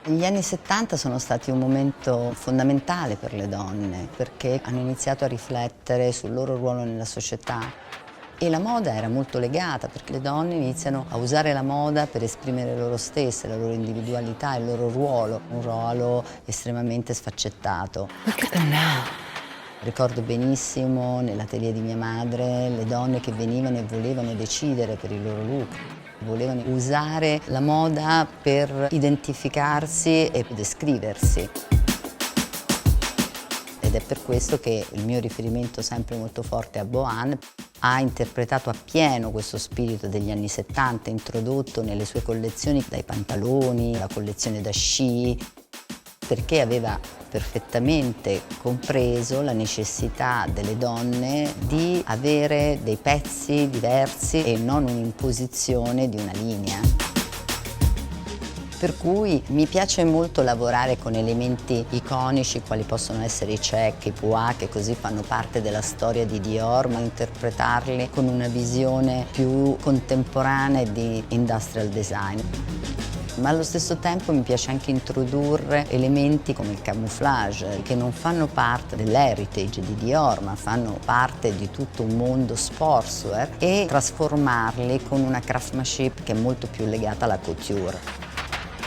Gli anni '70 sono stati un momento fondamentale per le donne perché hanno iniziato a riflettere sul loro ruolo nella società e la moda era molto legata perché le donne iniziano a usare la moda per esprimere loro stesse, la loro individualità, il loro ruolo, un ruolo estremamente sfaccettato. Look at them now. Ricordo benissimo nell'atelier di mia madre le donne che venivano e volevano decidere per il loro look. Volevano usare la moda per identificarsi e descriversi. Ed è per questo che il mio riferimento sempre molto forte a Bohan ha interpretato appieno questo spirito degli anni '70, introdotto nelle sue collezioni dai pantaloni, la collezione da sci, perché aveva perfettamente compreso la necessità delle donne di avere dei pezzi diversi e non un'imposizione di una linea. Per cui mi piace molto lavorare con elementi iconici quali possono essere i check, i pois, che così fanno parte della storia di Dior, ma interpretarli con una visione più contemporanea di industrial design. Ma allo stesso tempo mi piace anche introdurre elementi come il camouflage, che non fanno parte dell'heritage di Dior, ma fanno parte di tutto un mondo sportswear, e trasformarli con una craftsmanship che è molto più legata alla couture.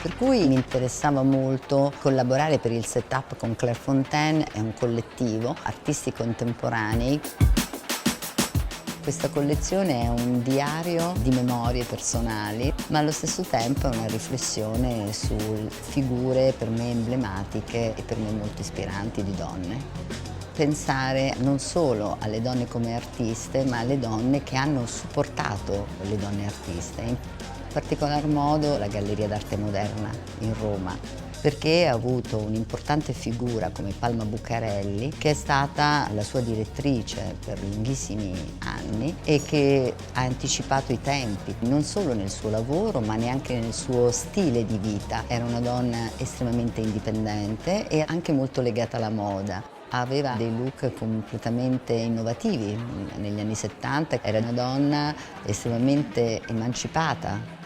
Per cui mi interessava molto collaborare per il setup con Claire Fontaine, è un collettivo, artisti contemporanei. Questa collezione è un diario di memorie personali, ma allo stesso tempo è una riflessione su figure per me emblematiche e per me molto ispiranti di donne. Pensare non solo alle donne come artiste, ma alle donne che hanno supportato le donne artiste. In particolar modo la Galleria d'Arte Moderna in Roma, perché ha avuto un'importante figura come Palma Bucarelli, che è stata la sua direttrice per lunghissimi anni e che ha anticipato i tempi, non solo nel suo lavoro, ma neanche nel suo stile di vita. Era una donna estremamente indipendente e anche molto legata alla moda. Aveva dei look completamente innovativi negli anni '70, era una donna estremamente emancipata.